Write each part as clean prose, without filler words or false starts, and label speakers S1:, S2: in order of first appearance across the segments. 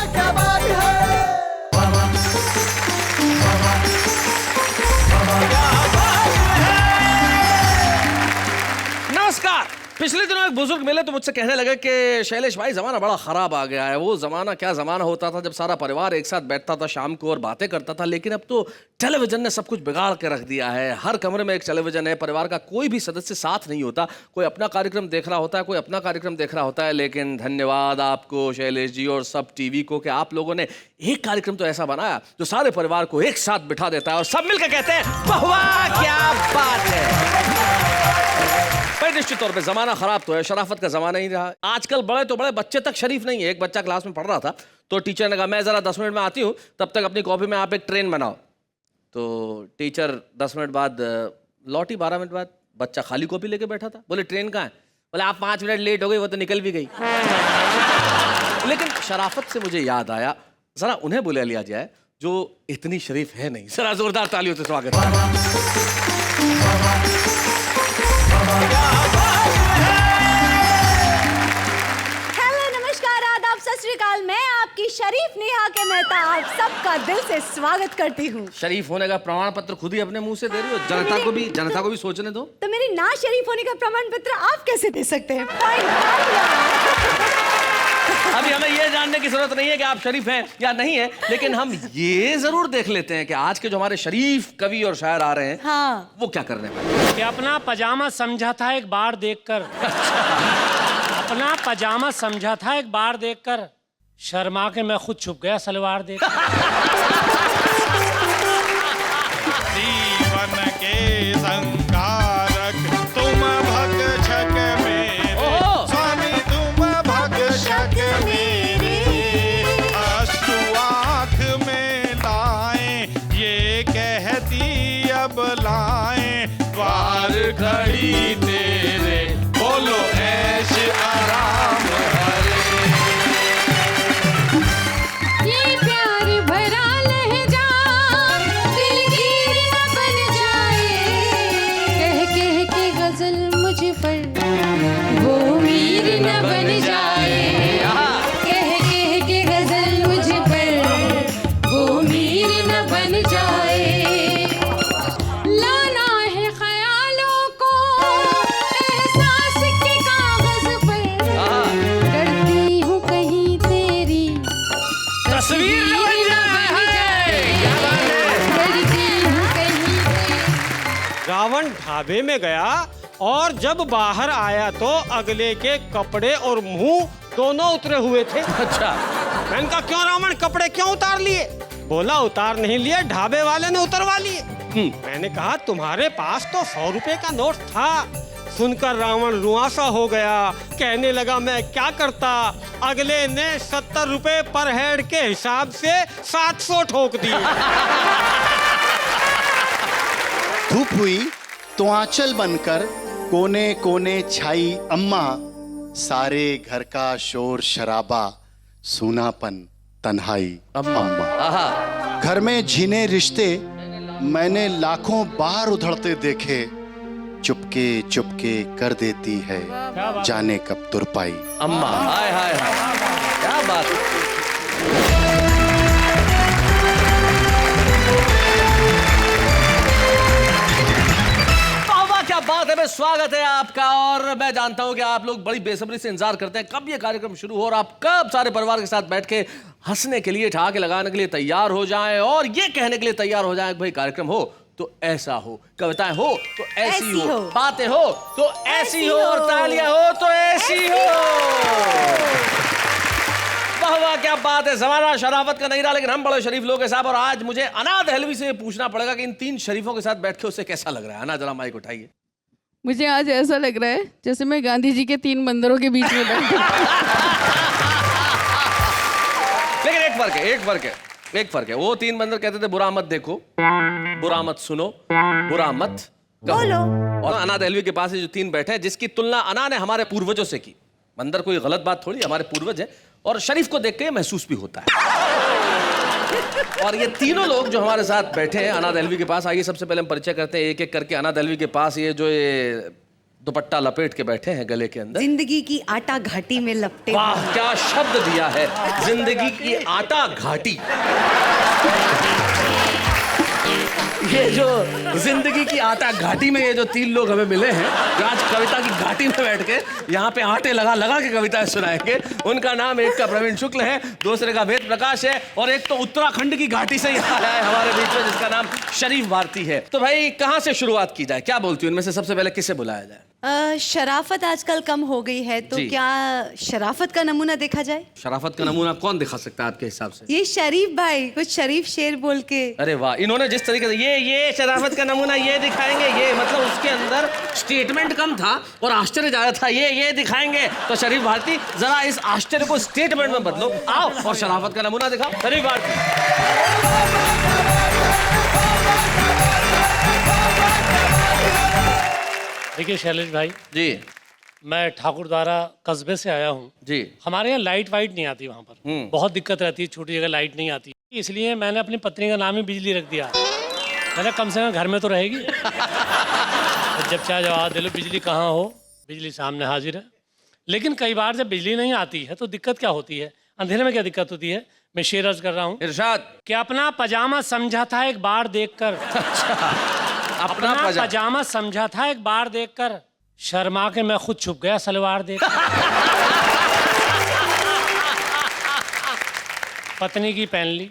S1: क्या बात है।
S2: नमस्कार। पिछले दिनों एक बुजुर्ग मिले तो मुझसे कहने लगे कि शैलेश भाई जमाना बड़ा खराब आ गया है। वो जमाना क्या जमाना होता था जब सारा परिवार एक साथ बैठता था शाम को और बातें करता था, लेकिन अब तो टेलीविजन ने सब कुछ बिगाड़ के रख दिया है। हर कमरे में एक टेलीविजन है, परिवार का कोई भी सदस्य साथ नहीं होता, कोई अपना कार्यक्रम देख रहा होता है, कोई अपना कार्यक्रम देख रहा होता है। लेकिन धन्यवाद आपको शैलेश जी और सब टीवी को कि आप लोगों ने एक कार्यक्रम तो ऐसा बनाया जो सारे परिवार को एक साथ बिठा देता है और सब मिलकर कहते हैं वाह क्या बात है। भाई निश्चित तौर पे जमाना खराब तो है, शराफत का जमाना ही रहा। आजकल बड़े तो बड़े बच्चे तक शरीफ नहीं है। एक बच्चा क्लास में पढ़ रहा था तो टीचर ने कहा मैं जरा 10 मिनट में आती हूँ, तब तक अपनी कॉपी में आप एक ट्रेन बनाओ। तो टीचर 10 मिनट बाद लौटी, 12 मिनट बाद बच्चा खाली कॉपी लेके बैठा था। बोले ट्रेन कहाँ है? बोले आप 5 मिनट लेट हो गई, वो तो निकल भी गई। लेकिन शराफत से मुझे याद आया, जरा उन्हें बुला लिया जाए जो इतनी शरीफ है नहीं। जरा जोरदार तालियों से स्वागत है।
S3: सत श्री अकाल, मैं आपकी शरीफ नेहा के मेहता आप सबका दिल से स्वागत करती हूँ।
S2: शरीफ होने का प्रमाण पत्र खुद ही अपने मुंह से दे रही हो, जनता को भी सोचने दो।
S3: तो मेरी ना शरीफ होने का प्रमाण पत्र आप कैसे दे सकते हैं?
S2: अभी हमें ये जानने की जरूरत नहीं है कि आप शरीफ हैं या नहीं है, लेकिन हम ये जरूर देख लेते हैं कि आज के जो हमारे शरीफ कवि और शायर आ रहे हैं,
S3: हाँ,
S2: वो क्या करने वाले।
S4: कि अपना पजामा समझा था एक बार देखकर, अपना पजामा समझा था एक बार देखकर, शर्मा के मैं खुद छुप गया सलवार देख।
S5: जीवन के संकारक तुम भक्षक मेरे, स्वामी तुम भक्षक मेरे, अश्रु आँख में लाए ये कहती अब लाए, द्वार खड़ी तेरे बोलो ऐश आराम हरे।
S6: ये प्यार भरा लहजा दिलगीर न बन जाए, कह कह के गजल मुझ पर वो मीर न बन जाए, कह कह के गजल मुझ पर वो मीर न बन जाए। लाना है ख्यालों को एहसास के कागज पर, करती हूँ कहीं तेरी
S2: तस्वीर न बन जाए।
S6: करती हूँ कहीं तेरी।
S4: रावण ढाबे में गया और जब बाहर आया तो अगले के कपड़े और मुंह दोनों उतरे हुए थे।
S2: अच्छा,
S4: मैंने कहा क्यों रावण, कपड़े क्यों उतार लिए? बोला उतार नहीं लिए, ढाबे वाले ने उतरवा लिए। मैंने कहा तुम्हारे पास तो 100 रुपए का नोट था। सुनकर रावण रुआसा हो गया, कहने लगा मैं क्या करता। अगले ने 70 रुपए पर हेड के हिसाब से 700 ठोक दिए।
S7: धूप हुई तो आंचल बनकर कोने कोने छाई अम्मा, सारे घर का शोर शराबा सूनापन तन्हाई अम्मा।
S2: आहा,
S7: घर में झीने रिश्ते मैंने लाखों बार उधड़ते देखे, चुपके चुपके कर देती है जाने कब तुरपाई
S2: अम्मा। हाय हाय हाय, क्या बात है। क्या बात है। मैं स्वागत है आपका, और मैं जानता हूं कि आप लोग बड़ी बेसब्री से इंतजार करते हैं कब ये कार्यक्रम शुरू हो और आप कब सारे परिवार के साथ बैठ के हंसने के लिए, ठहाके लगाने के लिए तैयार हो जाएं और ये कहने के लिए तैयार हो जाएं कि भाई कार्यक्रम हो तो ऐसा हो, कविताएं हो तो ऐसी हो, बातें हो तो ऐसी हो, और तालियां हो तो ऐसी हो। वाह वाह क्या बात है। जमाना शराफत का नहीं रहा, लेकिन हम बड़े शरीफ लोग हैं साहब। और आज मुझे अना दहलवी से पूछना पड़ेगा कि इन 3 शरीफों के साथ बैठ के उसे कैसा लग रहा है। अना, जरा माइक उठाइए।
S8: मुझे आज ऐसा लग रहा है जैसे मैं गांधी जी के 3 बंदरों के बीच में बैठी।
S2: लेकिन एक फर्क है। वो 3 बंदर कहते थे बुरा मत देखो, बुरा मत सुनो, बुरा मत
S3: बोलो।
S2: और अना दहलवी के पास ये जो 3 बैठे हैं, जिसकी तुलना अना ने हमारे पूर्वजों से की। बंदर कोई गलत बात थोड़ी, हमारे पूर्वज है और शरीफ को देख के महसूस भी होता है। और ये तीनों लोग जो हमारे साथ बैठे हैं अना दहलवी के पास, आइए सबसे पहले हम परिचय करते हैं एक एक करके। अना दहलवी के पास ये जो दुपट्टा लपेट के बैठे हैं गले के अंदर।
S3: जिंदगी की आटा घाटी में लपटे।
S2: वाह क्या शब्द दिया है, जिंदगी की आटा घाटी। ये जो जिंदगी की आटा घाटी में ये जो 3 लोग हमें मिले हैं जो आज कविता की घाटी में बैठ के यहाँ पे आटे लगा लगा के कविताएं सुनाएंगे, उनका नाम एक का प्रवीण शुक्ल है, दूसरे का वेद प्रकाश है और एक तो उत्तराखंड की घाटी से यहाँ आया है हमारे बीच में जिसका नाम शरीफ भारती है। तो भाई कहाँ से शुरुआत की जाए, क्या बोलती हूँ, इनमें से सबसे पहले किसे बुलाया जाए?
S3: शराफत आजकल कम हो गई है तो
S2: जी।
S3: क्या शराफत का नमूना देखा जाए?
S2: शराफत का नमूना कौन दिखा सकता है आपके हिसाब से?
S3: ये शरीफ भाई कुछ शरीफ शेर बोल के।
S2: अरे वाह, इन्होंने जिस तरीके से ये शराफत का नमूना ये दिखाएंगे, ये मतलब उसके अंदर स्टेटमेंट कम था और आश्चर्य ज्यादा था, ये दिखाएंगे। तो शरीफ भारती जरा इस आश्चर्य को स्टेटमेंट में बदलो, आओ और शराफत का नमूना दिखाओ। शरीफ भारती।
S1: देखिए शैलेश भाई,
S2: जी
S1: मैं ठाकुरद्वारा कस्बे से आया हूँ।
S2: जी
S1: हमारे यहाँ लाइट वाइट नहीं आती, वहाँ पर बहुत दिक्कत रहती है, छोटी जगह लाइट नहीं आती, इसलिए मैंने अपनी पत्नी का नाम ही बिजली रख दिया। मैंने कम से कम घर में तो रहेगी। और जब चाहे जवाब दे लो, बिजली कहाँ हो, बिजली सामने हाजिर है। लेकिन कई बार जब बिजली नहीं आती है तो दिक्कत क्या होती है, अंधेरे में क्या दिक्कत होती है, मैं शेर अर्ज कर रहा हूँ
S2: इरशाद।
S1: कि अपना पजामा समझा था एक बार देखकर, अपना पजामा समझा था एक बार देखकर, शर्मा के मैं खुद छुप गया सलवार देख। पत्नी की पहन ली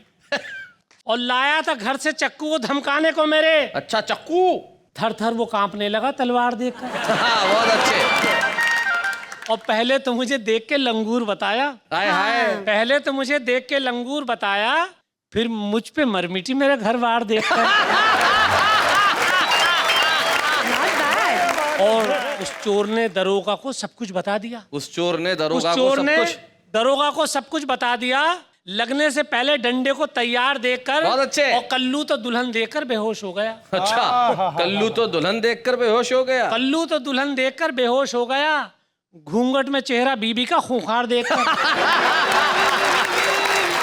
S1: और लाया था घर से चक्कू को धमकाने को मेरे।
S2: अच्छा चक्कू।
S1: थर थर वो कांपने लगा तलवार देखकर।
S2: हाँ, बहुत अच्छे।
S1: और पहले तो मुझे देख के लंगूर बताया,
S2: हाय हाय।
S1: पहले तो मुझे देख के लंगूर बताया, फिर मुझ पे मरमिटी मेरे घर वार देखकर। और उस चोर ने दरोगा को सब कुछ बता दिया।
S2: उस चोर ने
S1: उस
S2: दरोगा को
S1: चोर
S2: सब
S1: ने
S2: कुछ
S1: दरोगा को सब कुछ बता दिया। लगने से पहले डंडे को तैयार देखकर,
S2: बहुत अच्छे।
S1: और कल्लू तो दुल्हन देखकर बेहोश हो गया।
S2: अच्छा, कल्लू तो दुल्हन देखकर बेहोश हो गया।
S1: कल्लू तो दुल्हन देखकर बेहोश हो गया, घूंघट में चेहरा बीबी का खूंखार देखकर।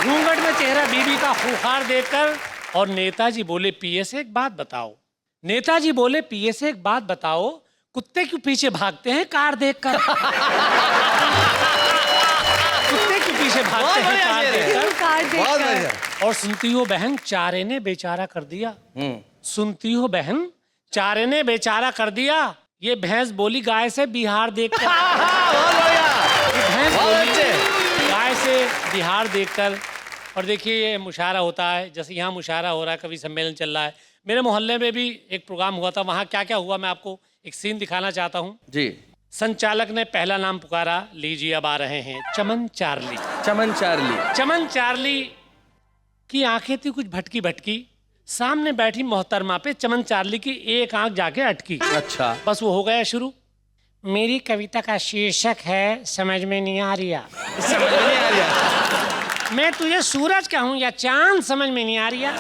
S1: घूंघट में चेहरा बीबी का खूंखार देखकर। और नेताजी बोले पीए से एक बात बताओ, नेताजी बोले पीए से एक बात बताओ, कुत्ते क्यों पीछे भागते हैं कार देखकर? कुत्ते क्यों पीछे भागते हैं कार देखकर? और सुनती हो बहन, चारे ने बेचारा कर दिया। सुनती हो बहन, चारे ने बेचारा कर दिया। ये भैंस बोली गाय से बिहार देखकर। ये भैंस बोली गाय से बिहार देखकर। और देखिए ये मुशायरा होता है, जैसे यहाँ मुशायरा हो रहा है, कवि सम्मेलन चल रहा है। मेरे मोहल्ले में भी एक प्रोग्राम हुआ था, वहाँ क्या क्या हुआ मैं आपको एक सीन दिखाना चाहता हूँ।
S2: जी।
S1: संचालक ने पहला नाम पुकारा, लीजिए अब आ रहे हैं चमन चार्ली।
S2: चमन चार्ली।
S1: चमन चार्ली की आंखें थी कुछ भटकी भटकी, सामने बैठी मोहतरमा पे चमन चार्ली की एक आंख जाके अटकी।
S2: अच्छा,
S1: बस वो हो गया शुरू। मेरी कविता का शीर्षक है समझ में नहीं आ रहा।
S2: समझ में नहीं आ रहा।
S1: मैं तुझे सूरज कहूँ या चांद समझ में नहीं आ रहा।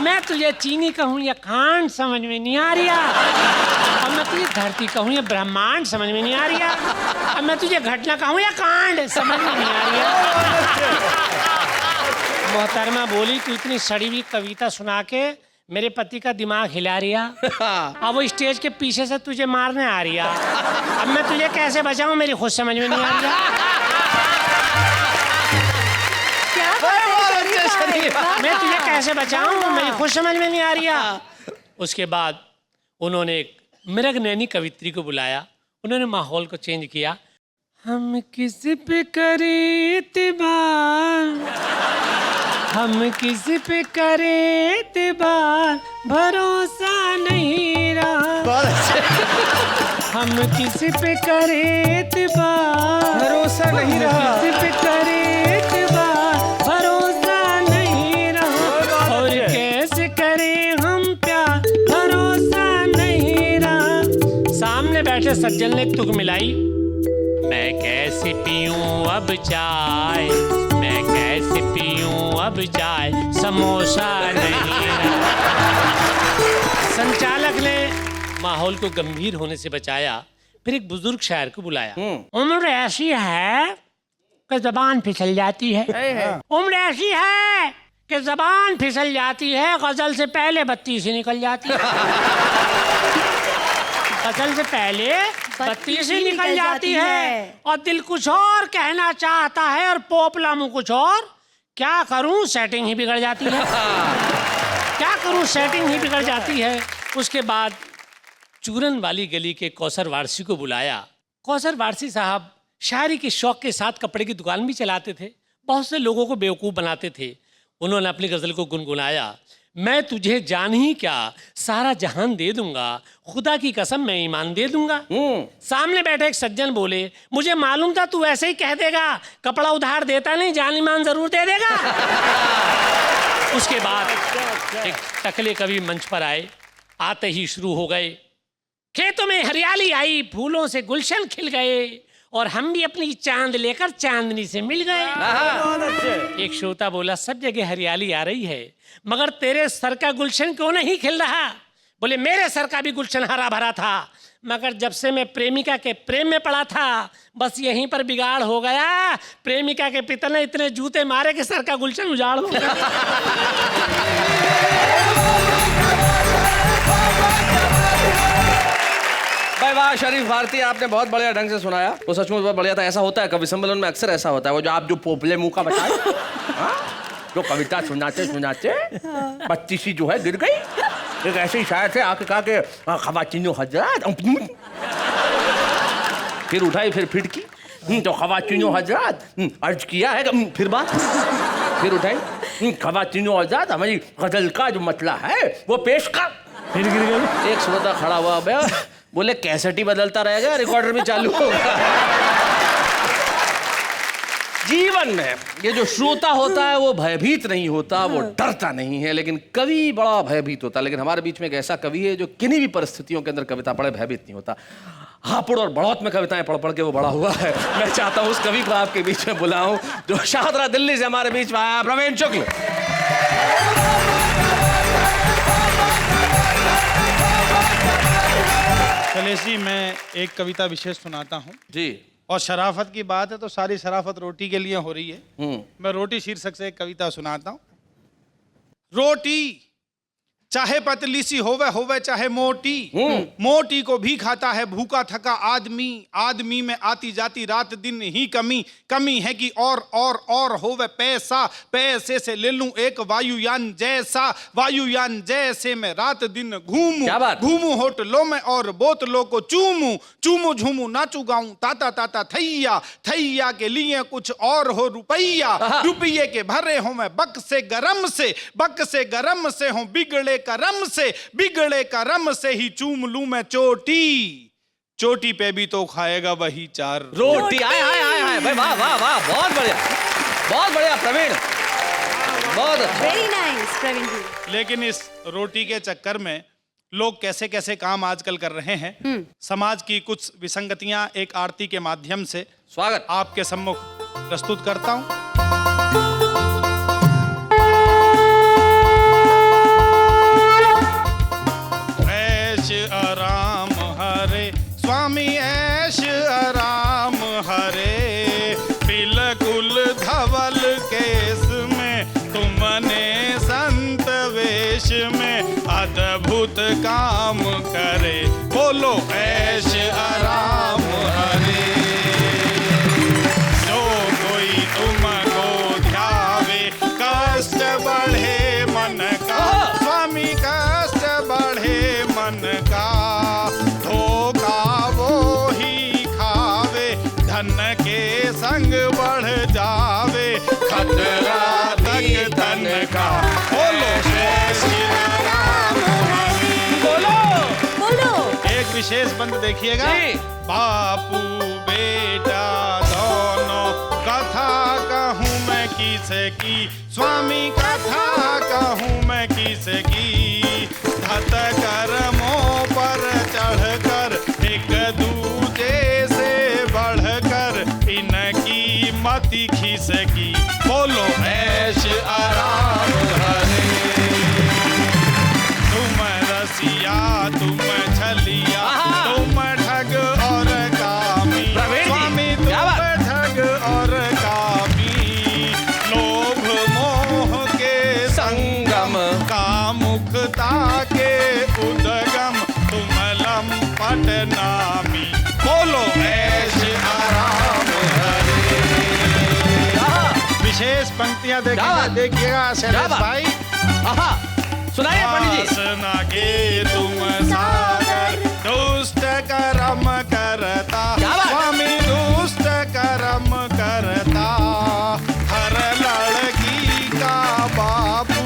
S1: मैं तुझे चीनी कहूँ या खांड समझ में नहीं आ रहा। और मैं तुझे धरती कहूँ या ब्रह्मांड समझ में नहीं आ रहा। और मैं तुझे घटना कहूँ या कांड समझ में नहीं आ रहा। मोहतरमा बोली तू इतनी सड़ी हुई कविता सुना के मेरे पति का दिमाग हिला रिया। अब वो स्टेज के पीछे से तुझे मारने आ रही है। अब मैं तुझे कैसे बचाऊं, मेरी खुद समझ में नहीं आ रही।
S3: क्या बात है शरीफ भाई?
S1: मैं तुझे कैसे बचाऊं, मेरी खुद समझ में नहीं आ रही। उसके बाद उन्होंने एक मृग नैनी कवित्री को बुलाया, उन्होंने माहौल को चेंज किया। हम किस पे करें इत्तेबार, हम किस पे करें इत्तेबार, भरोसा नहीं रहा। हम किस पे करें इत्तेबार, भरोसा नहीं रहा। किस पे करें इत्तेबार, भरोसा नहीं रहा। और कैसे करें हम प्यार, भरोसा नहीं रहा। सामने बैठे सज्जन ने एक तुक मिलाई। मैं कैसे पीऊं अब चाय, मैं कैसे पीऊं अब चाय, समोसा नहीं रहा। संचालक ने माहौल को गंभीर होने से बचाया, फिर एक बुजुर्ग शायर को बुलाया। उम्र ऐसी है कि जबान फिसल जाती है। उम्र ऐसी है कि जबान फिसल जाती है, गजल से पहले बत्ती से निकल जाती है। फसल से पहले बत्ती से निकल जाती है और दिल कुछ और कहना चाहता है और पोपला मुंह कुछ और। क्या करूं, सेटिंग ही बिगड़ जाती है। क्या करूं, सेटिंग ही बिगड़ जाती है। उसके बाद चूरन वाली गली के कौसर वारसी को बुलाया। कौसर वारसी साहब शायरी के शौक के साथ कपड़े की दुकान भी चलाते थे, बहुत से लोगों को बेवकूफ़ बनाते थे। उन्होंने अपनी गज़ल को गुनगुनाया। मैं तुझे जान ही क्या सारा जहान दे दूंगा, खुदा की कसम मैं ईमान दे दूंगा। सामने बैठे एक सज्जन बोले, मुझे मालूम था तू ऐसे ही कह देगा, कपड़ा उधार देता नहीं, जान ईमान जरूर दे देगा। उसके बाद एक टकले कवि मंच पर आए। आते ही शुरू हो गए, खेतों में हरियाली आई, फूलों से गुलशन खिल गए और हम भी अपनी चांद लेकर चांदनी से मिल गए। एक श्रोता बोला, सब जगह हरियाली आ रही है मगर तेरे सर का गुलशन क्यों नहीं खिल रहा? बोले, मेरे सर का भी गुलशन हरा भरा था मगर जब से मैं प्रेमिका के प्रेम में पड़ा था बस यहीं पर बिगाड़ हो गया। प्रेमिका के पिता ने इतने जूते मारे कि सर का गुलशन उजाड़ हो गया।
S2: भाई वाह शरीफ भारती, आपने बहुत बढ़िया ढंग से सुनाया। वो सचमुच बहुत बढ़िया था। ऐसा होता है कवि सम्मेलन में, अक्सर ऐसा होता है। वो जो आप जो पोपले मुंह का बताए, जो कविता सुनाते सुनाते बत्ती सी जो है गिर गई। एक ऐसे ही शायर थे, आके कहा के खवातीनो हजरात, फिर उठाई फिर फिटकी तो खवातीनो हजरात अर्ज किया है, फिर बात फिर उठाई खवातीनो हजरात, हमारी गजल का जो मतला है वो पेश कर, फिर गिर गई। एक श्रोता खड़ा हुआ, बोले कैसेट ही बदलता रहेगा, रिकॉर्डर भी चालू होगा। जीवन में ये जो श्रोता होता है वो भयभीत नहीं होता, वो डरता नहीं है, लेकिन कवि बड़ा भयभीत होता है। लेकिन हमारे बीच में एक ऐसा कवि है जो किन्हीं भी परिस्थितियों के अंदर कविता पढ़े भयभीत नहीं होता। हापुड़ और बढ़ौत में कविताएं पढ़ पढ़ के वो बड़ा हुआ है। मैं चाहता हूँ उस कवि को आपके बीच में बुलाऊं जो शाहदरा दिल्ली से हमारे बीच में आया, प्रवीण शुक्ल।
S5: शैलेश जी, मैं एक कविता विशेष सुनाता हूँ
S2: जी।
S5: और शराफत की बात है तो सारी शराफत रोटी के लिए हो रही है। मैं रोटी शीर्षक से एक कविता सुनाता हूँ। रोटी चाहे पतली सी होवे चाहे मोटी, मोटी को भी खाता है भूखा थका आदमी। आदमी में आती जाती रात दिन ही कमी, कमी है कि और होवे पैसा, पैसे से ले लूं एक वायुयान जैसा, वायुयान जैसे मैं रात दिन घूमूं, घूमूं होटलों में और बोतलों को चूमूं, चूमूं झूमूं नाचू गाऊं ताता ताता थैया, थैया के लिए कुछ और हो रुपया, रुपये के भरे हो मैं बक से गरम से, बक से गरम से हूं बिगड़े करम से, बिगड़े करम से ही चूम लूं मैं चोटी, चोटी पे भी तो खाएगा वही चार
S2: रोटी। आए आए आए आए भाई, वाह वाह वाह, बहुत बढ़िया, बहुत बढ़िया प्रवीण, बहुत अच्छा।
S3: वेरी नाइस प्रवीण जी।
S5: लेकिन इस रोटी के चक्कर में लोग कैसे कैसे काम आजकल कर रहे हैं। समाज की कुछ विसंगतियां एक आरती के माध्यम से
S2: स्वागत
S5: आपके सम्मुख प्रस्तुत करता हूं। आराम हरे स्वामी ऐश आराम हरे, बिल्कुल धवल केस में तुमने संत वेश में अद्भुत काम करे, बोलो ऐश आराम हरे। जो कोई तुमको ध्यावे कष्ट बढ़े मन का, स्वामी कष्ट बढ़े मन का, धोखा वो ही खावे धन के संग बढ़ जावे, खतरा तक धन का, बोलो
S3: बोलो।
S5: एक विशेष बंद देखिएगा। बापू बेटा दोनों कथा कहूँ मैं किसे की, स्वामी कथा कहूँ मैं किसे की, धत कर्मों पर चढ़कर एक दूजे से बढ़कर इनकी मति खिसकी, बोलो ऐश आराम हरे। तुम रसिया तुम छलिया तुम ठग और कामी, स्वामी तुम ठग और कामी, लोभ मोह के संगम कामुकता के उद्गम, तुम लंपट पंक्तियां
S2: क्या
S5: देखिएगा
S2: बात?
S5: देखिएगा
S2: क्या
S5: शैलेश
S2: बात?
S5: भाई।
S2: आहा, सुनाइए पंडित जी।
S5: वासना के तुम सागर दुष्ट कर्म करता,
S2: क्या बात?
S5: स्वामी दुष्ट कर्म करता, हर लड़की का बाबू,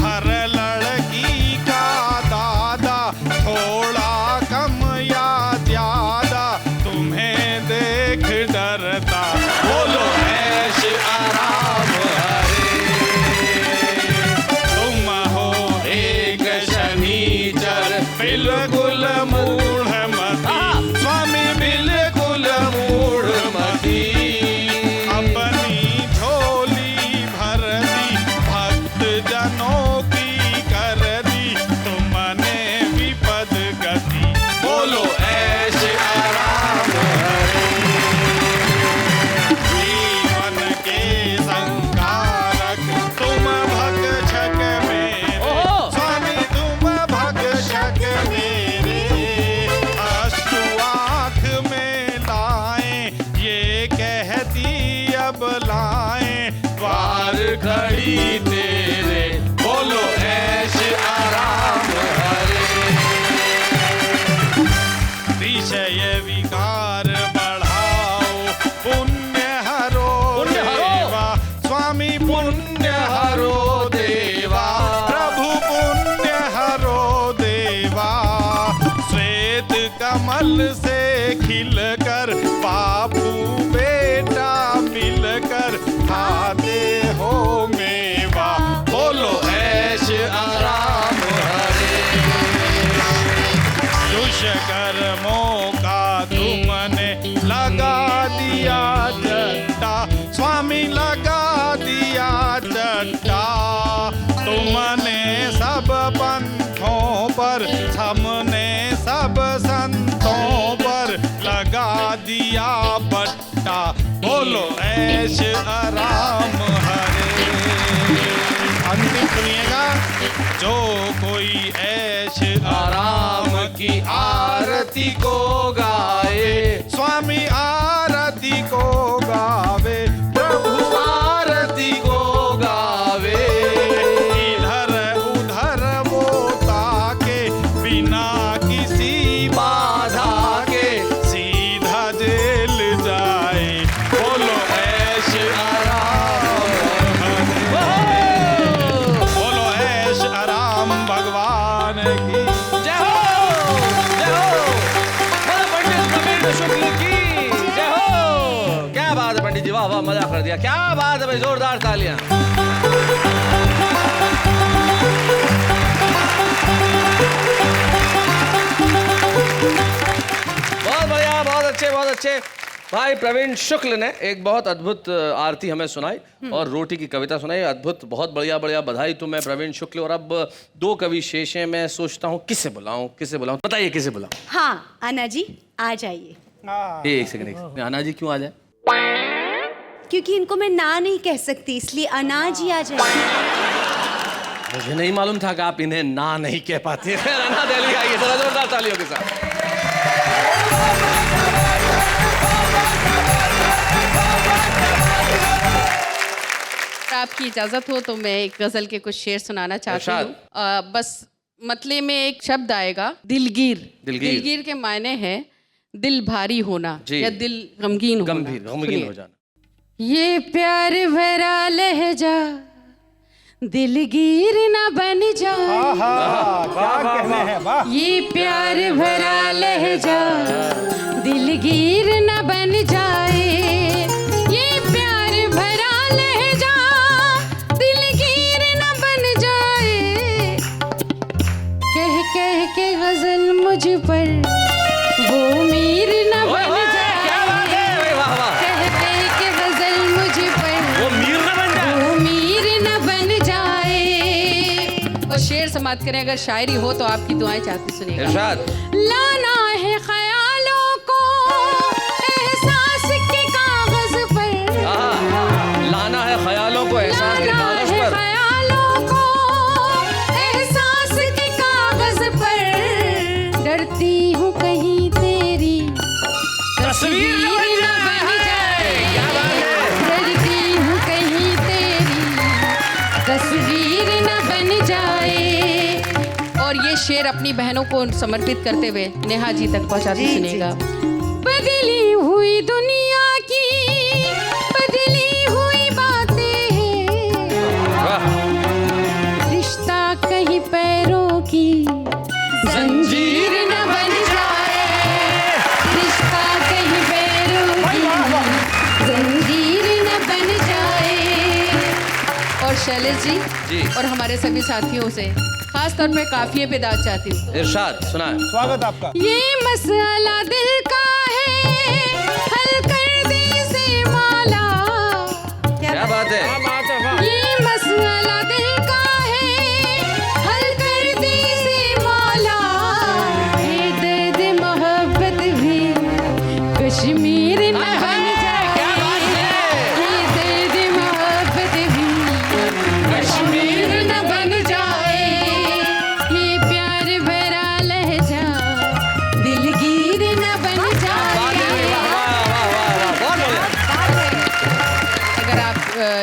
S5: हर लड़की का दादा, थोड़ा कम या ज्यादा तुम्हें देख डरता। बोलो ऐश आराम तुम हो एक शनीचर, बिल्कुल मूढ़मती, स्वामी बिल्कुल मूढ़मती, अपनी झोली भर दी, भक्त जनों की कर दी, तुमने विपद गति। बोलो ऐश आराम जीवन के संकारक तुम भक्षक मेरे,
S2: ओहो!
S5: स्वामी तुम भक्षक मेरे, अश्रु आँख में लाए, ये कहती अब लाए, द्वार खड़ी तेरे। बोलो ऐश आराम हरे, विषय विकार बढ़ाओ, पुण्य हरो
S2: पुण्य हरो।
S5: देवा, स्वामी पुण्य हरो देवा, प्रभु पुण्य हरो देवा, श्वेत कमल से खिलकर बापू बेटा मिलकर खाते हो मेवा। बोलो ऐश आराम हरे, दुष्कर्मों का तुमने लगा दिया जट्टा, स्वामी लगा दिया जट्टा, तुमने सब पंथों पर, हमने सब संतों पर लगा दिया बट्टा। बोलो ऐश आराम हरे। अंतिम सुनिएगा, जो कोई ऐश आराम की आरती को गाए, स्वामी आरती को गावे, प्रभु आरती को गावे, इधर उधर वो ताके, बिना किसी बाधा के सीधा जेल जाए। बोलो ऐश आराम हरे। बोलो ऐश आराम भगवान की।
S2: जय हो, जय हो। बोलो पंडित प्रवीण शुक्ल की जय हो। क्या बात है पंडित जी, वाह वाह, मजा कर दिया। क्या बात है भाई, जोरदार तालियां। बहुत बढ़िया, बहुत अच्छे, बहुत अच्छे। भाई प्रवीण शुक्ल ने एक बहुत अद्भुत आरती हमें सुनाई और रोटी की कविता सुनाई, अद्भुत, बहुत बढ़िया बढ़िया। बधाई तुम्हें प्रवीण शुक्ल। और अब दो कवि शेष हैं, मैं सोचता हूँ किसे बुलाऊं, किसे बुलाऊं, बताइए किसे बुलाऊं।
S3: हाँ अन्ना जी आ जाइए,
S2: एक सेकंड, एक सेकंड। अन्ना जी क्यों आ जाए?
S3: क्योंकि इनको मैं ना नहीं कह सकती, इसलिए अन्ना जी आ जाइए।
S2: मुझे नहीं मालूम था कि आप इन्हें ना नहीं कह पाते। अन्ना दिल्ली आइए, जरा जोरदार तालियों के साथ।
S8: आपकी इजाजत हो तो मैं एक गजल के कुछ शेर सुनाना चाहती
S2: इरशाद।
S8: हूँ। बस मतले में एक शब्द आएगा, दिलगीर।
S2: दिलगीर।
S8: दिलगीर के मायने हैं दिल भारी होना
S2: जी।
S8: या दिल गमगीन होना।
S2: गंभीर
S8: सुनिए।
S2: हो जाना।
S6: ये प्यार भरा लहजा दिलगीर न बन जाए,
S5: क्या कहने हैं, वाह।
S6: ये प्यार भरा लहजा दिलगीर न बन जाए, ये प्यार भरा लहजा दिलगीर न बन जाए, कह कह के गजल मुझ पर वो मीर न बन जाए,
S2: क्या बात है, वाह वाह।
S6: कह कह के गजल मुझ पर
S2: वो मीर न बन जाए।
S6: वो मीर न बन जाए।
S8: और शेर समाप्त करें, अगर शायरी हो तो आपकी दुआएं चाहती सुनिएगा।
S2: इरशाद।
S6: लाना है ख्यालों को एहसास के कागज पर,
S2: लाना है ख्यालों को एहसास के
S6: लाना
S2: कागज
S6: है
S2: पर,
S6: ख्यालों को एहसास के कागज पर, डरती हूँ कहीं तेरी
S2: तस्वीर
S6: न बन जाए, डरती हूँ कहीं तेरी
S8: शेर अपनी बहनों को समर्पित करते हुए नेहा जी तक पहुंचाती सुनेगा। बदली हुई दुनिया की बदली हुई बातें हैं, रिश्ता कहीं पैरों की जंजीर न बन जाए, रिश्ता कहीं पैरों की जंजीर न बन जाए। और शैलेश जी और हमारे सभी साथियों से खास तौर पे काफिये पे दाद चाहती हूँ।
S2: इरशाद सुनाए।
S5: स्वागत आपका।
S8: ये मसला दिल का है, हल कर दे से मौला।
S2: क्या बात है?
S8: ये मसला दिल का है, हल कर दे से मौला। ये दर्द मोहब्बत भी कश्मीर न बन जाए, ये दर्द मोहब्बत भी कश्मीर न बन जाए। ये प्यार भरा लहजा दिलगीर न बन जाए। अगर आप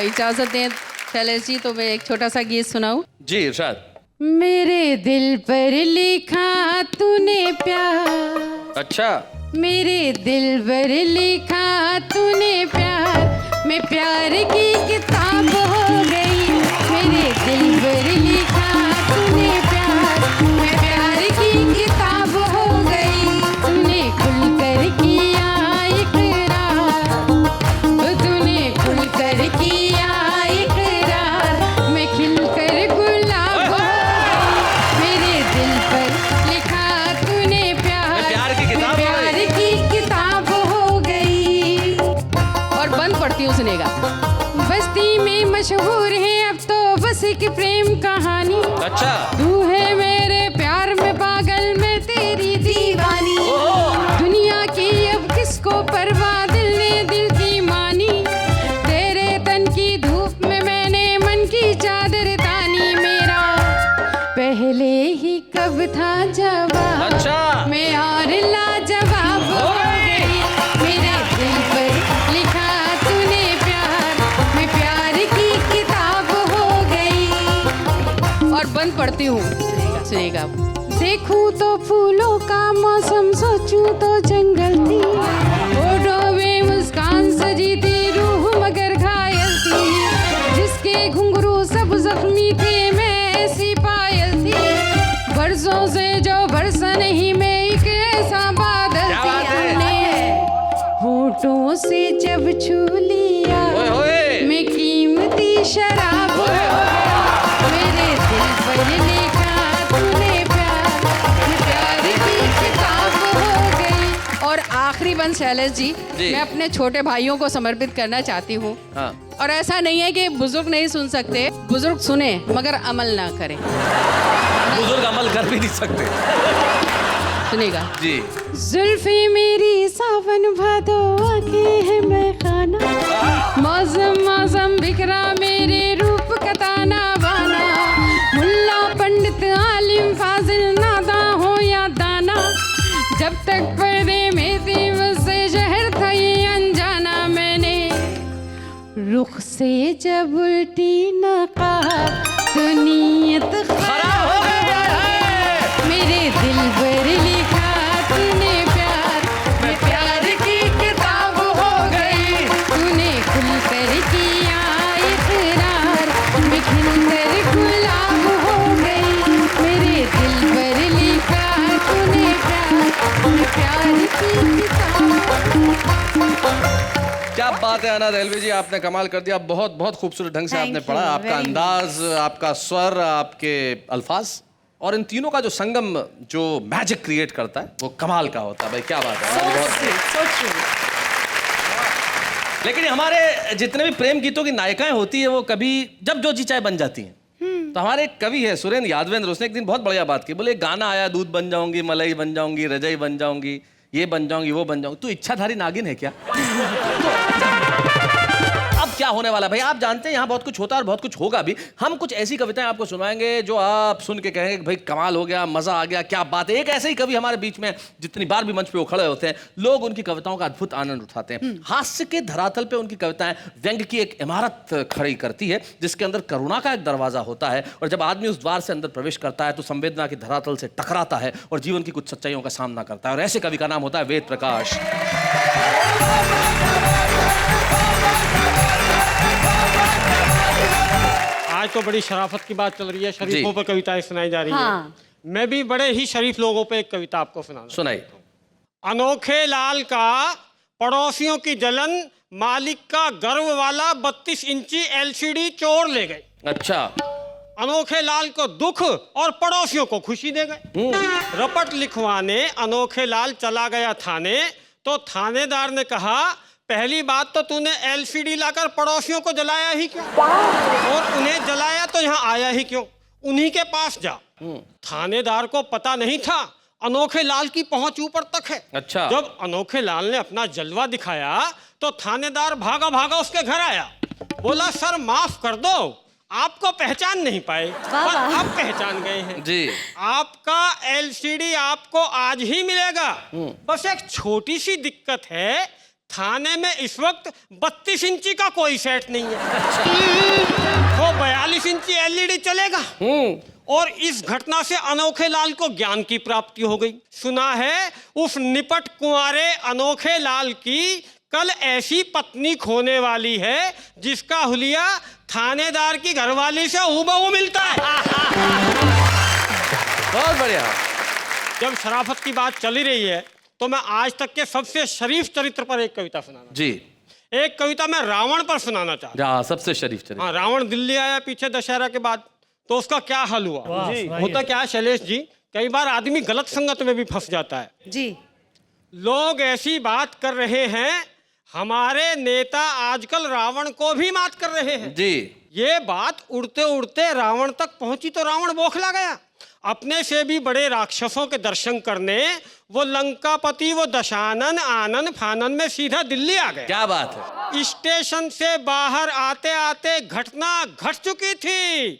S8: इजाजत दें शैलेश जी तो मैं एक छोटा सा गीत सुनाऊं।
S2: जी इरशाद।
S8: मेरे दिल पर लिखा तूने प्यार,
S2: अच्छा।
S8: मेरे दिल पर लिखा तूने प्यार, मैं प्यार की किताब हो गई। मेरे दिल पर लिखा तूने प्यार, मैं प्यार की किताब हो गई। तूने खुलकर किया इकरार, तूने खुलकर किया इकरार, मैं खिलकर गुलाब हो गई। मेरे दिल पर लिखा तूने प्यार,
S2: मैं प्यार की किताब हो
S8: प्यार
S2: गई।
S8: की किताब हो गई। और बंद पढ़ती हूँ सुनेगा। बस्ती में मशहूर है अब तो बस एक प्रेम कहानी।
S2: अच्छा।
S8: तू है मेरे प्यार में पागल, मैं तेरी दीवानी। दुनिया की अब किसको परवाह, दिल ने दिल की मानी। तेरे तन की धूप में मैंने मन की चादर तानी। मेरा पहले ही कब था जवाब,
S2: अच्छा।
S8: मैं और लाजवाब हो गई। मेरे दिल पर लिखा तूने प्यार, मैं प्यार की किताब हो गई। और बंद पढ़ती हूँ सुनेगा। देखूं तो फूलों का मौसम, सोचूं तो जंगल थी। होठों में मुस्कान सजी थी, रूह मगर घायल थी। जिसके घुंघरू सब जख्मी थे, मैं ऐसी पायल थी। बरसों से जो बरसा नहीं, मैं एक ऐसा बादल
S2: क्या
S8: थी।
S2: बात है?
S8: हमने होठों से जब छू लिया,
S2: ओए ओए।
S8: मैं कीमती शराब हो गई। मेरे दिल पर लिखा तूने प्यार, मैं प्यार की किताब हो गई। और आखिरी बंद शैलेश जी, मैं अपने छोटे भाइयों को समर्पित करना चाहती हूँ।
S2: हाँ।
S8: और ऐसा नहीं है कि बुजुर्ग नहीं सुन सकते, बुजुर्ग सुने मगर अमल ना करें।
S2: बुजुर्ग अमल कर भी नहीं सकते।
S8: सुनेगा
S2: जी।
S8: जुल्फे मेरी सावन भादो, आंखें हैं मैं खाना। मौसम मौसम बिखरा मेरे रूप का ताना बाना। मुल्ला पंडित आलिम फाजिल, नादा हो या दाना। जब तक पर्दे में थी मुझसे शहर था ये अनजाना। मैंने रुख से जब उल्टी नकाब, तो नीयत खराब हो गई। मेरे दिल पर लिखा तूने प्यार, मैं प्यार की किताब हो गई। तूने खुलकर किया इकरार, मैं खिलकर गुलाब हो गई। मेरे दिल पर लिखा तूने प्यार, मैं प्यार की किताब।
S2: क्या बात है अना रेलवे जी, आपने कमाल कर दिया। बहुत बहुत खूबसूरत ढंग से आपने पढ़ा। आपका अंदाज, आपका स्वर, आपके अल्फाज और इन तीनों का जो संगम जो मैजिक क्रिएट करता है वो कमाल का होता है। भाई क्या बात है। लेकिन हमारे जितने भी प्रेम गीतों की नायिकाएं होती है वो कभी जब जो जी चाहे बन जाती हैं। तो हमारे एक कवि है सुरेंद्र यादवेंद्र, उसने एक दिन बहुत बढ़िया बात की। बोले गाना आया, दूध बन जाऊंगी, मलाई बन जाऊंगी, रजाई बन जाऊंगी, ये बन जाऊंगी, वो बन जाऊंगी। तू इच्छाधारी नागिन है क्या? अब अब क्या होने वाला है भाई, आप जानते हैं यहाँ बहुत कुछ होता है और बहुत कुछ होगा भी। हम कुछ ऐसी कविताएं आपको सुनाएंगे जो आप सुन के कहेंगे कि भाई कमाल हो गया, मजा आ गया, क्या बात है। एक ऐसे ही कवि हमारे बीच में जितनी बार भी मंच पे वो खड़े होते हैं, लोग उनकी कविताओं का अद्भुत आनंद उठाते हैं। हास्य के धरातल पे उनकी कविताएं व्यंग की एक इमारत खड़ी करती है, जिसके अंदर करुणा का एक दरवाजा होता है, और जब आदमी उस द्वार से अंदर प्रवेश करता है तो संवेदना की धरातल से टकराता है और जीवन की कुछ सच्चाइयों का सामना करता है। और ऐसे कवि का नाम होता है वेद प्रकाश।
S4: आज तो बड़ी शराफत की बात चल रही है, शरीफों पर कविताएं सुनाई जा रही
S3: हाँ।
S4: हैं। मैं भी बड़े ही शरीफ लोगों पे एक कविता आपको सुनाना।
S2: सुनाइए।
S4: अनोखे लाल का पड़ोसियों की जलन, मालिक का गर्व वाला 32 इंची एलसीडी चोर ले गए।
S2: अच्छा।
S4: अनोखे लाल को दुख और पड़ोसियों को खुशी दे गए। रपट लिखवाने अनोखे लाल चला गया थाने, तो थानेदार ने कहा पहली बात तो तूने एलसीडी लाकर पड़ोसियों को जलाया ही क्यों, और उन्हें जलाया तो यहाँ आया ही क्यों, उन्हीं के पास जा। थानेदार को पता नहीं था अनोखे लाल की पहुंच ऊपर तक है।
S2: अच्छा।
S4: जब अनोखे लाल ने अपना जलवा दिखाया तो थानेदार भागा भागा उसके घर आया, बोला सर माफ कर दो, आपको पहचान नहीं पाए पर आप पहचान गए हैं
S2: जी।
S4: आपका एलसीडी आपको आज ही मिलेगा, बस एक छोटी सी दिक्कत है, थाने में इस वक्त 32 इंची का कोई सेट नहीं है, तो 42 इंची एलईडी चलेगा। और इस घटना से अनोखे लाल को ज्ञान की प्राप्ति हो गई। सुना है उस निपट कुंवारे अनोखे लाल की कल ऐसी पत्नी खोने वाली है जिसका हुलिया थानेदार की घरवाली से हूबहू मिलता है।
S2: बहुत बढ़िया।
S4: जब शराफत की बात चली रही है तो मैं आज तक के सबसे शरीफ चरित्र पर एक कविता सुनाना।
S2: जी।
S4: एक कविता मैं रावण पर सुनाना चाहता
S2: हाँ, सबसे शरीफ चरित्र।
S4: हाँ, रावण दिल्ली आया पीछे दशहरा के बाद, तो उसका क्या हाल हुआ। होता क्या है शैलेश जी, कई बार आदमी गलत संगत में भी फंस जाता है
S3: जी।
S4: लोग ऐसी बात कर रहे हैं, हमारे नेता आजकल रावण को भी मात कर रहे हैं
S2: जी।
S4: ये बात उड़ते उड़ते रावण तक पहुंची तो रावण बौखला गया। अपने से भी बड़े राक्षसों के दर्शन करने वो लंकापति, वो दशानन, आनन फानन में सीधा दिल्ली आ गए।
S2: क्या बात है।
S4: स्टेशन से बाहर आते आते घटना घट चुकी थी,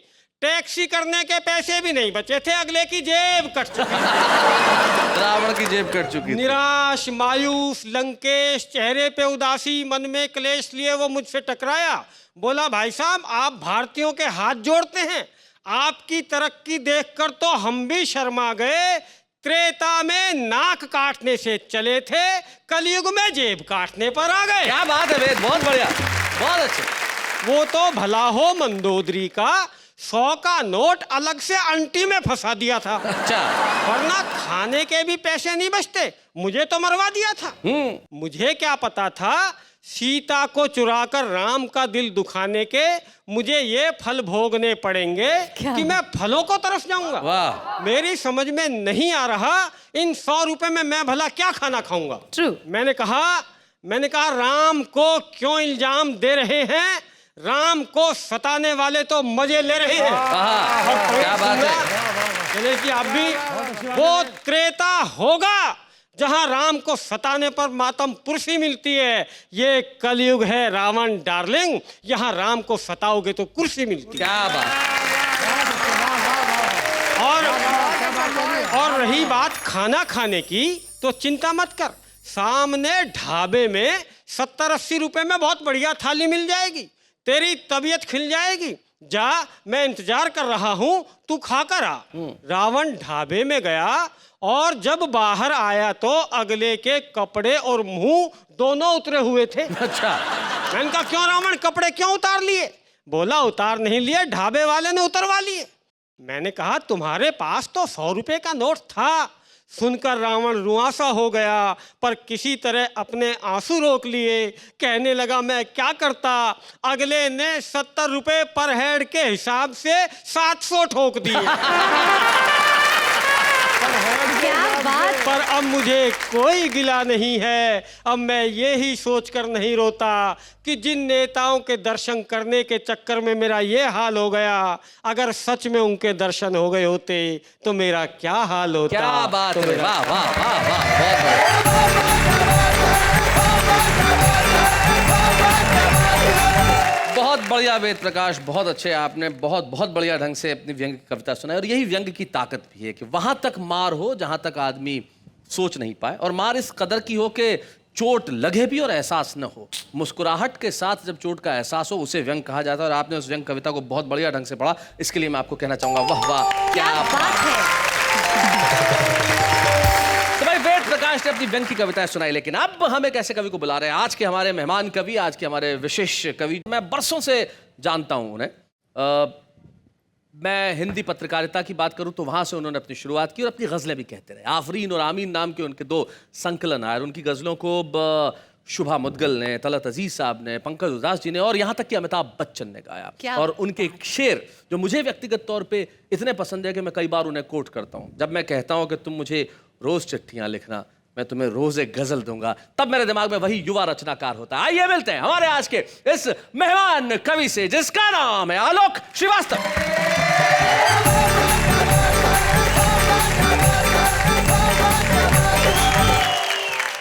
S4: टैक्सी करने के पैसे भी नहीं बचे थे, अगले की जेब कट चुकी थी।
S2: रावण की जेब कट चुकी थी।
S4: निराश मायूस लंकेश, चेहरे पे उदासी, मन में क्लेश लिए वो मुझसे टकराया, बोला भाई साहब आप भारतीयों के हाथ जोड़ते हैं, आपकी तरक्की देखकर तो हम भी शर्मा गए। त्रेता में नाक काटने से चले थे, कलयुग में जेब काटने पर आ गए।
S2: क्या बात है वेद, बहुत बढ़िया, बहुत अच्छे।
S4: वो तो भला हो मंदोदरी का 100 का नोट अलग से अंटी में फंसा दिया था।
S2: अच्छा।
S4: वरना खाने के भी पैसे नहीं बचते, मुझे तो मरवा दिया था। मुझे क्या पता था सीता को चुराकर राम का दिल दुखाने के मुझे ये फल भोगने पड़ेंगे कि मैं फलों को तरफ जाऊंगा।
S2: वाह।
S4: मेरी समझ में नहीं आ रहा इन 100 रुपए में मैं भला क्या खाना खाऊंगा।
S3: ट्रू।
S4: मैंने कहा राम को क्यों इल्जाम दे रहे हैं, राम को सताने वाले तो मजे ले रहे हैं।
S2: क्या बात है।
S4: चलिए कि आप भी, वो त्रेता होगा जहां राम को सताने पर मातम पुरसी मिलती है, ये कलयुग है रावण डार्लिंग, यहाँ राम को सताओगे तो कुर्सी मिलती है।
S2: क्या बात।
S4: और रही बात खाना खाने की, तो चिंता मत कर, सामने ढाबे में 70-80 रुपए में बहुत बढ़िया थाली मिल जाएगी, तेरी तबीयत खिल जाएगी। जा, मैं इंतजार कर रहा हूं, तू खाकर आ। रावण ढाबे में गया और जब बाहर आया तो अगले के कपड़े और मुंह दोनों उतरे हुए थे।
S2: अच्छा।
S4: मैंने कहा क्यों रावण, कपड़े क्यों उतार लिए? बोला उतार नहीं लिए, ढाबे वाले ने उतरवा लिए। मैंने कहा तुम्हारे पास तो 100 रुपए का नोट था। सुनकर रावण रुआंसा हो गया, पर किसी तरह अपने आंसू रोक लिए। कहने लगा मैं क्या करता, अगले ने 70 रुपए पर हेड के हिसाब से 700 ठोक दिए।
S3: क्या बात।
S4: पर अब मुझे कोई गिला नहीं है, अब मैं ये ही सोचकर नहीं रोता कि जिन नेताओं के दर्शन करने के चक्कर में मेरा ये हाल हो गया, अगर सच में उनके दर्शन हो गए होते तो मेरा क्या हाल होता।
S2: क्या बात है। वाह वाह वाह वाह, बहुत बढ़िया। बढ़िया वेद प्रकाश, बहुत अच्छे। आपने बहुत बहुत बढ़िया ढंग से अपनी व्यंग की कविता सुनाई। और यही व्यंग की ताकत भी है कि वहां तक मार हो जहां तक आदमी सोच नहीं पाए, और मार इस कदर की हो कि चोट लगे भी और एहसास न हो। मुस्कुराहट के साथ जब चोट का एहसास हो उसे व्यंग कहा जाता है। और आपने उस व्यंग कविता को बहुत बढ़िया ढंग से पढ़ा, इसके लिए मैं आपको कहना चाहूंगा वाह वाह,
S3: क्या बात है।
S2: तो भाई वेद प्रकाश ने अपनी व्यंग की कविताएं सुनाई, लेकिन अब हम एक ऐसे कवि को बुला रहे हैं, आज के हमारे मेहमान कवि, आज के हमारे विशेष कवि। मैं बरसों से जानता हूं उन्हें। मैं हिंदी पत्रकारिता की बात करूं तो वहां से उन्होंने अपनी शुरुआत की और अपनी गज़लें भी कहते रहे। आफरीन और आमीन नाम के उनके 2 संकलन आए। उनकी गज़लों को शुभा मुदगल ने, तलत अजीज साहब ने, पंकज उदास जी ने और यहाँ तक कि अमिताभ बच्चन ने गाया। और उनके एक शेर जो मुझे व्यक्तिगत तौर पे इतने पसंद है कि मैं कई बार उन्हें कोट करता हूँ। जब मैं कहता हूँ कि तुम मुझे रोज चिट्ठियाँ लिखना, मैं तुम्हें रोज एक गजल दूंगा, तब मेरे दिमाग में वही युवा रचनाकार होता है। आइए मिलते हैं हमारे आज के इस मेहमान कवि से, जिसका नाम है आलोक श्रीवास्तव।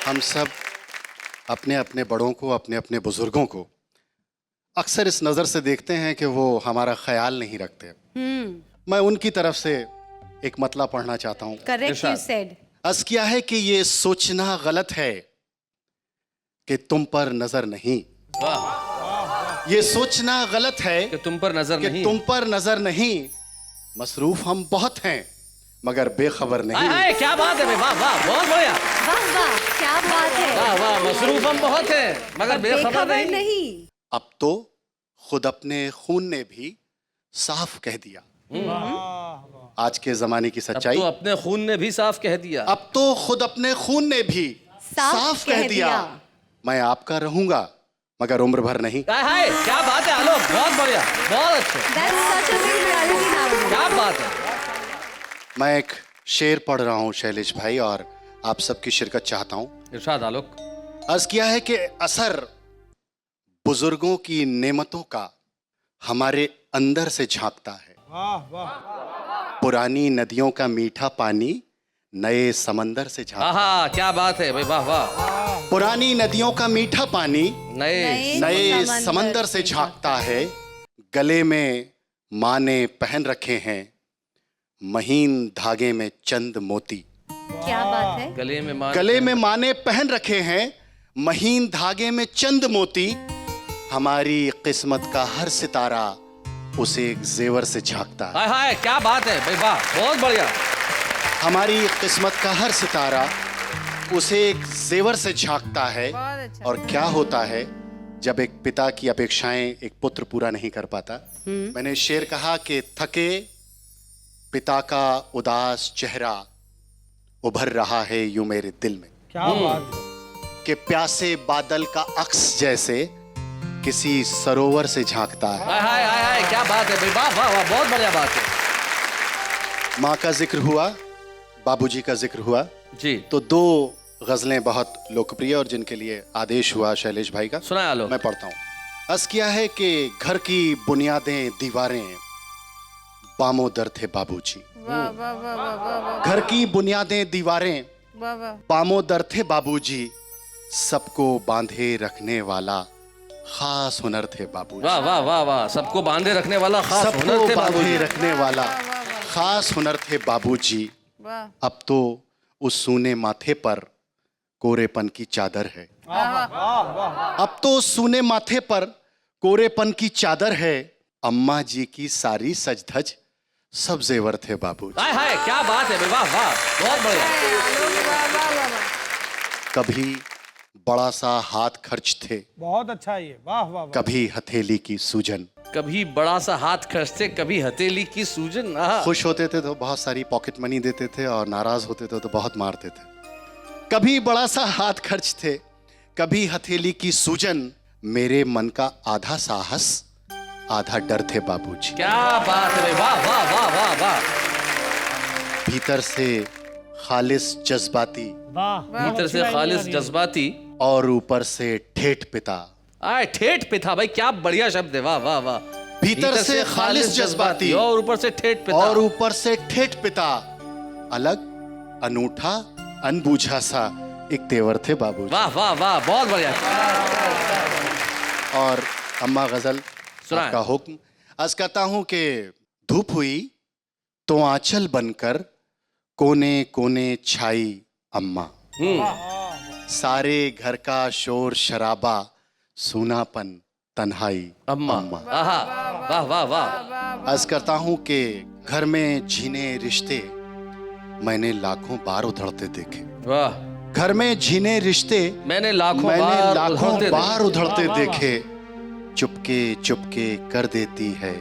S7: हम सब अपने अपने बड़ों को, अपने अपने बुजुर्गों को अक्सर इस नज़र से देखते हैं कि वो हमारा ख्याल नहीं रखते। मैं उनकी तरफ से एक मतला पढ़ना चाहता हूँ।
S3: Correct you said.
S7: अर्ज किया है कि ये सोचना गलत है कि तुम पर नजर नहीं।
S2: वाह।
S7: ये सोचना गलत है
S2: कि तुम पर नजर
S7: कि
S2: नहीं।
S7: तुम पर नजर नहीं। मसरूफ हम बहुत हैं मगर बेखबर नहीं।
S2: हाय, क्या बात है, वाह वाह, बहुत बढ़िया।
S3: वाह वाह, क्या बात है।
S2: वाह वाह, मसरूफ हम बहुत हैं मगर बेखबर नहीं।
S7: अब तो खुद अपने खून ने भी साफ कह दिया। आज के जमाने की सच्चाई।
S2: अब तो अपने खून ने भी साफ कह दिया।
S7: अब तो खुद अपने खून ने भी साफ कह दिया। मैं आपका रहूंगा मगर उम्र भर नहीं।
S2: हाय, क्या बात है आलोक, बहुत बढ़िया, बहुत अच्छे।
S3: That's such a big reality now.
S2: क्या बात है।
S7: मैं एक शेर पढ़ रहा हूँ शैलेश भाई, और आप सबकी शिरकत चाहता हूँ।
S2: इरशाद आलोक।
S7: अर्ज किया है कि असर बुजुर्गों की नेमतों का हमारे अंदर से झांकता है। पुरानी नदियों का मीठा पानी नए समंदर से झांकता है।
S2: आहा, क्या बात है भाई, वाह वाह।
S7: पुरानी नदियों का मीठा पानी
S2: नए
S7: नए समंदर से झांकता है। गले में माँ ने पहन रखे हैं महीन धागे में चंद मोती।
S3: क्या बात है।
S7: गले में माँ ने पहन रखे हैं महीन धागे में चंद मोती। हमारी किस्मत का हर सितारा उसे एक जेवर से झांकता है।
S2: हाय हाय, क्या बात है भाई, वाह, बहुत बढ़िया।
S7: हमारी किस्मत का हर सितारा उसे एक जेवर से झांकता है। और क्या होता है जब एक पिता की अपेक्षाएं एक पुत्र पूरा नहीं कर पाता। मैंने शेर कहा कि थके पिता का उदास चेहरा उभर रहा है यूं मेरे दिल में।
S5: क्या बात है।
S7: कि प्यासे बादल का अक्स जैसे किसी सरोवर से झांकता है।
S2: हाय हाय हाय हाय, क्या बात है भाई, वाह वाह वाह, बहुत बढ़िया बात है।
S7: माँ का जिक्र हुआ, बाबूजी का जिक्र हुआ
S2: जी,
S7: तो 2 गजलें बहुत लोकप्रिय और जिनके लिए आदेश हुआ शैलेश भाई का,
S2: सुनाया आलोक।
S7: मैं पढ़ता हूँ। अर्ज किया है कि घर की बुनियादें दीवारें बामो दर थे बाबूजी। घर की बुनियादें दीवारें बामो दर थे बाबूजी। सबको बांधे रखने वाला खास हुनर थे बाबूजी।
S2: वाह वाह वाह वाह, सबको बांधे रखने वाला खास हुनर
S7: सबको
S2: थे
S7: बांधे
S2: बाबूजी।
S7: रखने वाला खास हुनर थे बाबूजी। अब तो उस सूने माथे पर कोरेपन की चादर है। अब तो उस सूने माथे पर कोरेपन की चादर है। अम्मा जी की सारी सजधज सब जेवर थे बाबूजी।
S2: हाय हाय, क्या बात है भाई, वाह वाह, बहुत बढ़िया।
S7: कभी बड़ा सा हाथ खर्च थे,
S5: बहुत अच्छा ये, वाह वाह वाह।
S7: कभी हथेली की सूजन।
S2: कभी बड़ा सा हाथ खर्चते, कभी हथेली की सूजन। आहा।
S7: खुश होते थे तो बहुत सारी पॉकेट मनी देते थे और नाराज होते थे तो बहुत मारते थे। कभी बड़ा सा हाथ खर्च थे, कभी हथेली की सूजन। मेरे मन का आधा साहस आधा डर थे बाबूजी।
S2: क्या बात है, वाह वाह वाह वाह वाह।
S7: भीतर से खालिस जज्बाती,
S2: भीतर से खालिस जज्बाती
S7: और ऊपर से ठेठ पिता।
S2: आए, ठेठ पिता, भाई क्या बढ़िया शब्द है, वाह वाह वाह।
S7: भीतर से खालिस जज्बाती
S2: और ऊपर से ठेठ पिता।
S7: और ऊपर से ठेठ पिता। अलग अनूठा अनबूझा सा एक तेवर थे बाबूजी।
S2: वाह वाह वाह, बहुत बढ़िया।
S7: और अम्मा गजल
S2: सुनाएं।
S7: आपका हुक्म। अर्ज करता हूं कि धूप हुई तो आंचल बनकर कोने कोने छाई अम्मा। सारे घर का शोर शराबा सूनापन तन्हाई
S2: अम्मा। आहा, वाह वाह वाह।
S7: अर्ज करता हूं कि घर में झीने रिश्ते मैंने लाखों बार उधड़ते देखे।
S2: वाह।
S7: घर में झीने रिश्ते
S2: मैंने लाखों
S7: बार उधड़ते देखे। चुपके चुपके कर देती है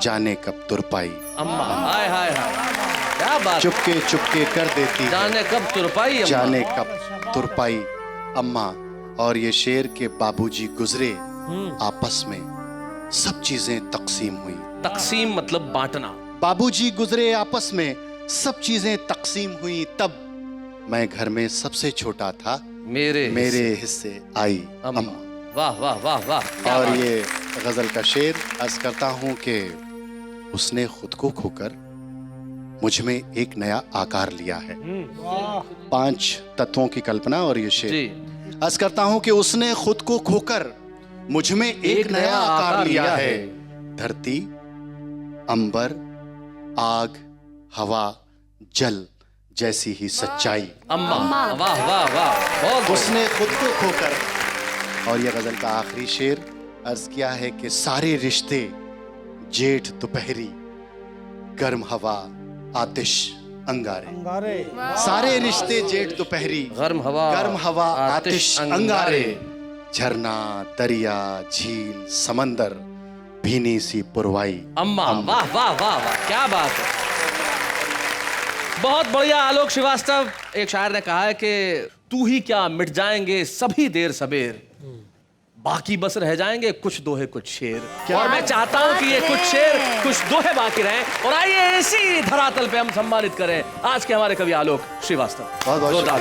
S7: जाने कब तुरपाई
S2: अम्मा। हाय हाय हाय, क्या बात।
S7: चुपके चुपके कर देती है
S2: जाने कब तुरपाई अम्मा।
S7: जाने कब तुरपाई अम्मा। और ये शेर के बाबूजी गुजरे आपस में सब चीजें तकसीम हुई।
S2: तकसीम मतलब बांटना।
S7: बाबूजी गुजरे आपस में सब चीजें तकसीम हुई। तब मैं घर में सबसे छोटा था मेरे हिस्से आई अम्मा।
S2: वाह वाह वाह वाह।
S7: और ये गजल का शेर अर्ज करता हूं कि उसने खुद को खोकर मुझ में एक नया आकार लिया है। 5 तत्वों की कल्पना और ये शेर। अर्ज करता हूं कि उसने खुद को खोकर मुझ में एक नया आकार लिया है। धरती, अंबर, आग, हवा, जल जैसी ही सच्चाई
S2: अम्मा। वाह वाह वाह, बहुत।
S7: उसने खुद को खोकर। और ये गजल का आखिरी शेर अर्ज किया है कि सारे रिश्ते जेठ दोपहरी गर्म हवा आतिश अंगारे। सारे रिश्ते जेठ दोपहरी
S2: गर्म हवा
S7: आतिश अंगारे। झरना, दरिया, झील, समंदर, भीनी सी पुरवाई
S2: अम्मा। वाह वाह वाह वाह, क्या बात है। बहुत बढ़िया आलोक श्रीवास्तव। एक शायर ने कहा है कि तू ही क्या मिट जाएंगे सभी देर सबेर, बाकी बस रह जाएंगे कुछ दोहे कुछ शेर। और मैं चाहता हूं कि ये कुछ शेर कुछ दोहे बाकी रहें। और आइए इसी धरातल पे हम सम्मानित करें आज के हमारे कवि आलोक श्रीवास्तव।
S7: बहुत बहुत
S2: जोरदार।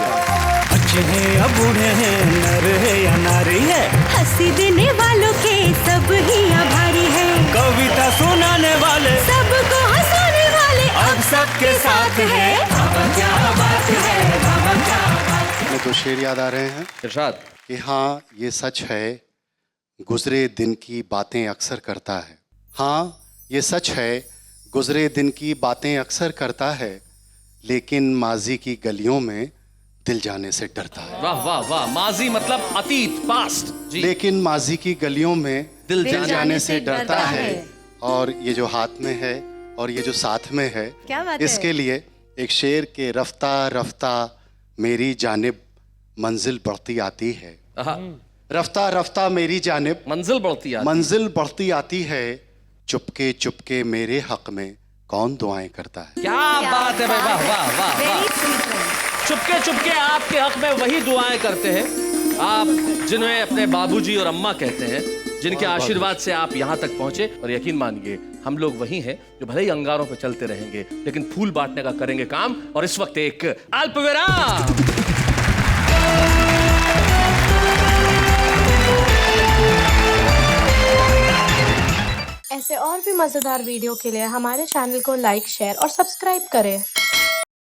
S9: बच्चे हैं या बूढ़े हैं, नर है या नारी है,
S10: हंसी देने वालों के सब ही आभारी है।
S9: कविता सुनाने वाले
S10: सबको हंसाने वाले
S9: अब सबके साथ है। क्या बात है, क्या बात।
S7: मुझे 2 शेर याद आ रहे हैं
S2: इरशाद।
S7: कि हाँ ये सच है गुजरे दिन की बातें अक्सर करता है। हाँ ये सच है गुजरे दिन की बातें अक्सर करता है, लेकिन माजी की गलियों में दिल जाने से डरता है।
S2: वाह वाह वाह। माजी मतलब अतीत, पास्ट जी।
S7: लेकिन माजी की गलियों में
S2: दिल
S7: जाने से डरता है। और ये जो हाथ में है और ये जो साथ में है,
S3: क्या बात
S7: इसके लिए एक शेर के रफ्ता रफ्ता मेरी जानिब मंजिल बढ़ती आती है। रफ्ता रफ्ता मेरी जानिब
S2: मंजिल
S7: बढ़ती आती है। चुपके चुपके मेरे हक में कौन दुआएं करता है।
S2: क्या बात है भाई, वाह वाह वाह वाह। चुपके चुपके आपके हक में वही दुआएं करते हैं आप जिन्हें अपने बाबूजी और अम्मा कहते हैं, जिनके आशीर्वाद से आप यहाँ तक पहुंचे। और यकीन मानिए हम लोग वही हैं जो भले ही अंगारों पर चलते रहेंगे लेकिन फूल बांटने का करेंगे काम। और इस वक्त एक अल्पविराम।
S11: ऐसे और भी मजेदार वीडियो के लिए हमारे चैनल को लाइक, शेयर और सब्सक्राइब करें।